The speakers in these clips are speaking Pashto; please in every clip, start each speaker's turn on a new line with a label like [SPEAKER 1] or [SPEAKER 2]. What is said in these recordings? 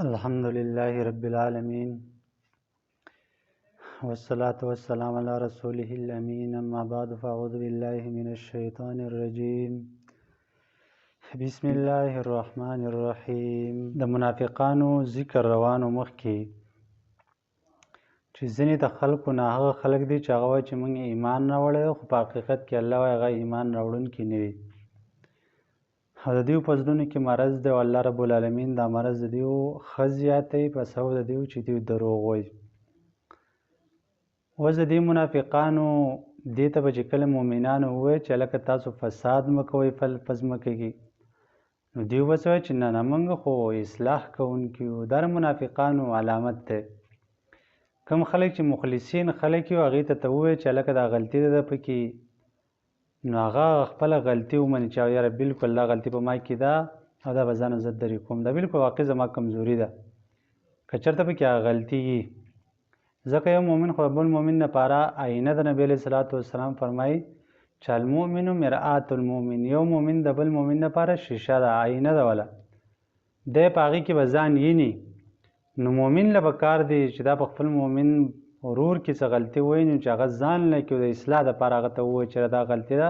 [SPEAKER 1] الحمد لله رب العالمين والصلاة والسلام على رسوله الأمين أما بعد فأعوذ بالله من الشيطان الرجيم بسم الله الرحمن الرحيم د منافقانو ذکر روانو مخکې چې ځینې د خلکو نه هغه خلک دي چې هغه وایي چې موږ ایمان راوړی خو په حقیقت کې الله وایي هغه ایمان راوړونکي نه دي او د دیو په زړونو کې مرض دی او الله رب العالمین دا مرض د دیو ښه زیاتی په سبب د دیو چې دیو دروغ وایي. اوس د دې منافقانو دې ته به چې کله مؤمنانو ووایي چې هلکه تاسو فساد مه کوئ په ځمکه کې، نو دیو به څه وایي چې نه نه موږ خو اصلاح کوونکي یو. دا د منافقانو علامت دی. کوم خلک چې مخلصین خلک یو هغې ته ووایي چې هلکه دا غلطي ده پکې، نو هغه خپله غلطي ومني چې یاره بلکل دا غلطي په ما کې ده او دا به ځانه زه درې کوم، دا بلکل واقع زما کمزوري ده که چېرته پکې هغه غلطي وي. ځکه یو مؤمن خو د بل مؤمن لپاره آینه د نبي علیه صلات وسلام فرمایي چې المؤمن مرآة المؤمن، یو مؤمن د بل مؤمن لپاره شیشه ده، آینه ده وله، دی په هغې کې به ځان ویني. نو مؤمن له پکار دی چې دا په خپل مؤمن ورور کې څه غلطي وایي نو چې هغه ځان له کې د اصلاح دپاره هغه ته ووایي چې دا غلطي ده،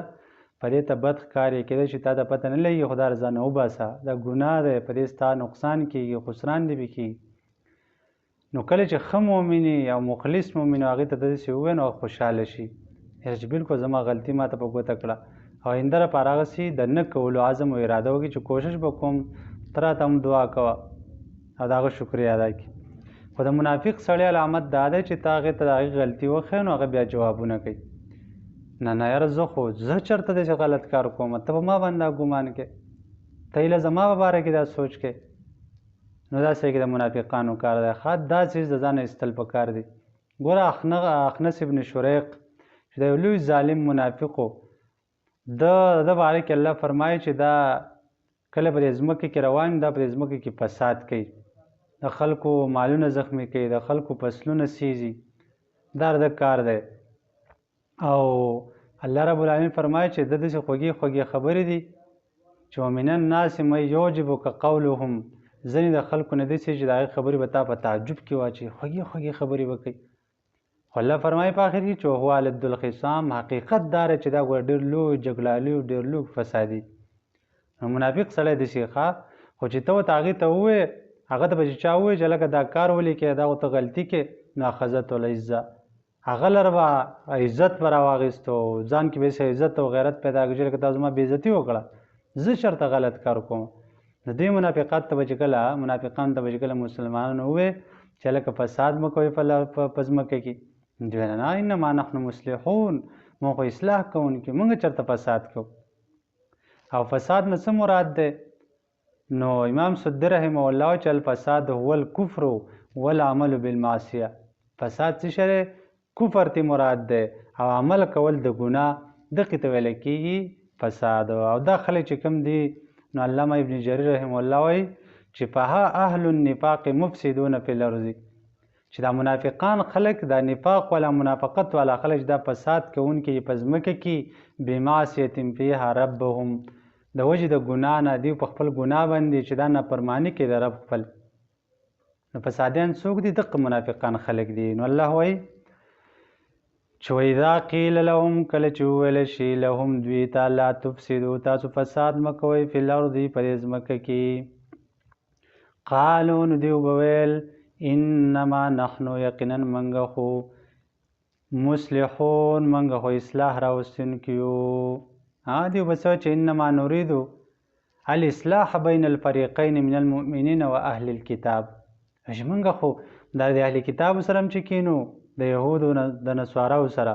[SPEAKER 1] په دې ته بد ښکاري، کېدای شي تا ته پته نه لګي خو دا ځانه وباسه، دا ګناه دی، په دې ستا نقصان کېږي، خسران دې پکې. نو کله چې ښه مؤمن او مخلص مؤمن هغې ته داسې ووایي نو هغه خوشحاله شي چې بلکل زما غلطي ما ته په ګوته کړه، او آینده لپاره هغسې د نه کولو عزم او اراده وکړي چې کوشش به کوم ته راته هم دعا کوه او د هغه شکریه ادا کړي. خو د منافق سړی علامت دا دی چې ته هغې ته د هغې غلطي وښیې نو هغه بیا جوابونه کوي، نه نه یاره زه خو زه چېرته داسې غلط کار کوم، ته په ما باندې دا ګمان کې، ته هیله زما په باره کې دا سوچ کې. نو داسې کې د منافقانو کار دی. دا څیز د ځانه ایستل پکار دی. ګوره اخنس ابن شریق چې د یو لوی ظالم منافق و، د باره کې الله فرمایي چې دا کله په دې ځمکه کې روان دا په دې ځمکه کې فساد کوي، د خلکو مالونه زخمي کوي، د خلکو فصلونه سیزي، دا د کار دی. او الله رب العالمین فرمایي چې د داسې خوږې خوږې خبرې دي چې ومن الناس من یعجبک قولهم، ځینې د خلکو نه داسې چې د هغې خبرې به تا په تعجب کې واچوي، خوږې خوږې خبرې به کوي. خو الله فرمایي په آخر کې چې وهو الد الخصام، حقیقت دا دی چې دا ګوره ډېر لوی جګړالي او ډېر لوی فسادي. نو منافق سړی داسې ښه، خو چې ته ورته هغې ته ووایې هغه ته به چې چا ووایي چې هلکه دا کار ولې کوې، دا ورته غلطي کې، نو اخذته العزه، هغه لره به عزت به راواخیستو، ځان کې به یې عزت او غیرت پیدا کړي چې لکه تا زما بېعزتي وکړه، زه چېرته غلط کار کوم. د دې منافقانو ته به چې کله مسلمانانو ووایي چې هلکه فساد مه کوئ په ځمکه کې، دوی نه نه انما نحن مصلحون، موږ خو اصلاح کوونکي، موږ چېرته فساد کوو. او فساد نه څه مراد دی؟ نو امام سدي رحمه الله چې الفساد هو الکفر والعمل بالمعصیه، فساد څه شی دی؟ کفر ته مراد دی او عمل کول د ګناه، دغې ته ویل کېږي فساد. او دا خلک چې کوم دي نو علامه ابن جریر رحمه الله وایي چې فها اهل النفاق مفسدون فی الارض، چې دا منافقان خلک، دا نفاق والا منافقت والا خلک دا فساد کوونکي په ځمکه کې بمعصیة فیها ربهم، د وجې د ګناه نه دوی په خپل ګناه باندې چې دا نافرماني کوي د رب خپل. نو فسادیان څوک دي؟ دغه منافقان خلک دي. نو الله وایي چې واذا قیل لهم، کله چې وویل شي لهم دوی ته لا تفسدو، تاسو فساد مه کوئ فی الارض په دې ځمکه کې، قالو نو دوی به ویل انما نحنو یقینا منګه خو مصلحون، منګه خو اصلاح راوستونکي یو. دوی به څه چې انما نریدو الاصلاح بین الفریقین من المؤمنین و اهل الکتاب، چې منګه خو دا د اهل کتابو سره هم چې کینو، د یهودو د نصاراو سره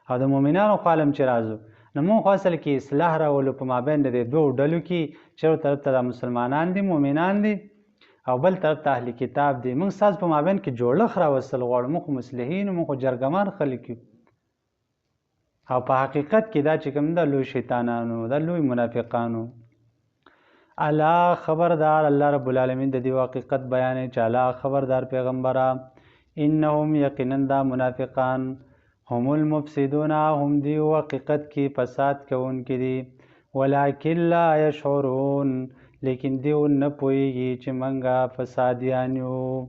[SPEAKER 1] او د مؤمنانو خوا هم چې راځو، نو موږ خو اصل کې اصلاح راولو په مابین د دې دوو ډلو کې، چې یو طرف ته د مسلمانان دي مؤمنان دي او بل طرف ته اهل کتاب دي، موږ ستاسو په مابین کې جوړښت راوستل غواړو، موږ خو مصلحین، موږ خو جرګمان خلک یو. او په حقیقت کې دا چې کوم د لوی شیطانانو، د لوی منافقانو. الا خبردار، الله رب العالمین د دې حقیقت بیانوي چې الا خبردار پیغمبره، انهم یقینا دا منافقان هم المفسدون، هم دی حقیقت کې فساد کوونکي دي، ولکن لا یشعرون، لیکن دیو نه پوهېږي چې منګه فسادیان یو،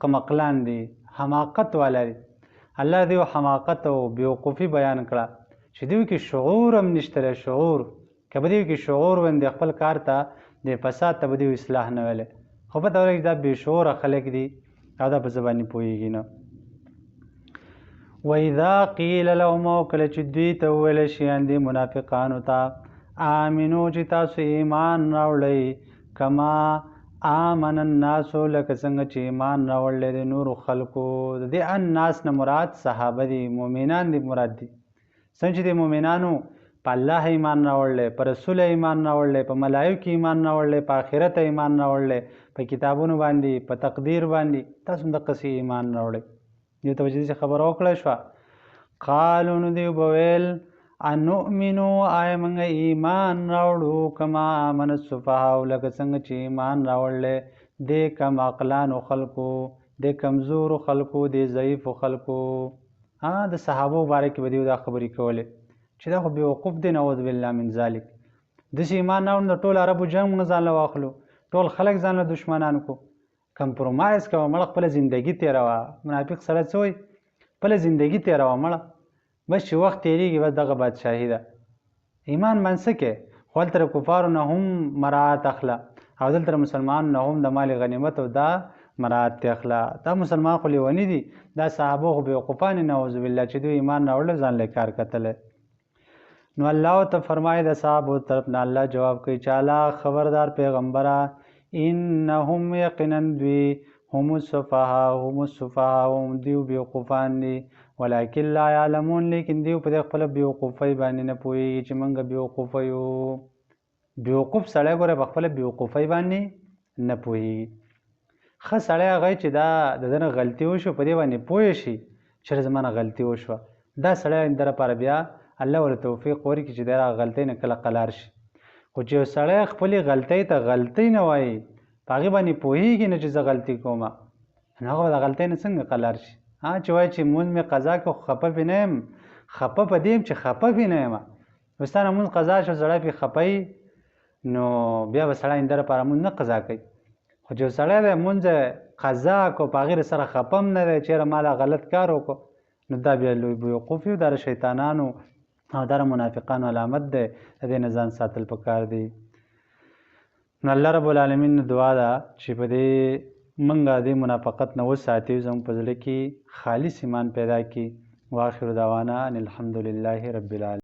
[SPEAKER 1] قمقلان دي، حماقت والا دي. الله دیو حماقت او بیوقوفي بیان کړه چې دیو کې شعور هم نشته. شعور که به دیو کې شعور وین د خپل کار ته د فساد ته به دیو اصلاح نه ویلی، خو پته ولګي دا بې شعوره خلک دي او دا په څه باندې پوهېږي نه. وإذا قیل لهم، او کله چې دوی ته وویلی شي دې منافقانو ته آمنو چې تاسو ایمان راوړئ کما آمن الناسو، لکه څنګه چې ایمان راوړلی د نورو خلکو. د دې الناس نه مراد صحابه دي، مؤمنان دي مراد دي. څنګه چې د مؤمنانو په الله ایمان راوړلی، په رسول ایمان راوړلی، په ملایکو ایمان راوړلی، په آخرت ایمان راوړلی، په کتابونو باندې، په تقدیر باندې، تاسو هم دقسې ایمان راوړئ. دې ته وجه خبره وکړه شوه. قالو نو دوی به ویل انؤمنو، آیا موږ ایمان راوړو کما آمن السفهاء، لکه څنګه چې ایمان راوړلی د کم عقلانو خلکو، د کمزورو خلکو، د ضعیفو خلکو. د صحابو باره کې به دوی دا خبرې کولې چې دا خو بېوقوف دی، نعوذ بالله من ذلک. داسې ایمان راوړو د ټول عربو جنګ موږ ځان له واخلو، ټول خلک ځان له دشمنان کو، کمپرومایز کوه مړه، خپله زندګي تېروه. منافق سړی څه وایي؟ خپله زندګي تېروه مړه، بس چې وخت تېرېږي بس دغه بادشاهي ده. ایمان باندې څه کې؟ خو هلته د کفارو نه هم مراعات اخله او دلته د مسلمانانو نه هم د مال غنیمت او دا مراعات دې اخله. دا مسلمان خو لیوني دي، دا صحابه خو بېوقوفان دي نعوذ بالله چې دوی ایمان راوړلی ځان له کار کتلی. نو الله ته فرمایي د صحابو طرف نه الله جواب کوي چې الا خبردار پیغمبره، انهم یقینا دوی هم السفهاء، هم دیو بېوقوفان دي، ولکن لا یعلمون، لیکن دیو په دې خپله بېوقوفۍ باندې نه پوهېږي چې موږ بېوقوفه یو. بېوقوف سړی ګوره په خپله بېوقوفۍ باندې نه پوهېږي. ښه سړی هغه چې دا د ده نه غلطي وشو په دې باندې پوه شي چې زما نه غلطي وشوه، دا سړی د لپاره بیا الله ورته توفیق ورکړي چې د هغه غلطۍ نه کله قلار شي. خو چې یو سړی خپلې غلطۍ ته غلطۍ نه وایي، په هغې باندې پوهېږي نه چې زه غلطي کوم، نو هغه به د غلطۍ نه څنګه قلار شي؟ چې وایي چې مونځ مې قضا کړه خو خفه پرې نه یم، خفه په دې یم چې خفه پرې نه یم. نو ستا نه مونځ قضا شو سړی پرې خفه وي، نو بیا به سړی د لپاره مونځ نه قضا کوي. خو چې یو سړی دی مونځ قضا کړو په هغې سره خفه هم نه دی، چېرې ما لا غلط کار وکړو، نو دا بیا لوی بېوقوف یو، دا د شیطانانو او دا د منافقانو علامت دی. د دې نه ځان ساتل پکار دی. نو الله رب العالمین دعا ده چې په دې موږ دې منافقت نه وساتي، زموږ په زړه کې خالص ایمان پیدا کړي. واخر دعوانا ان الحمد لله رب العالمین.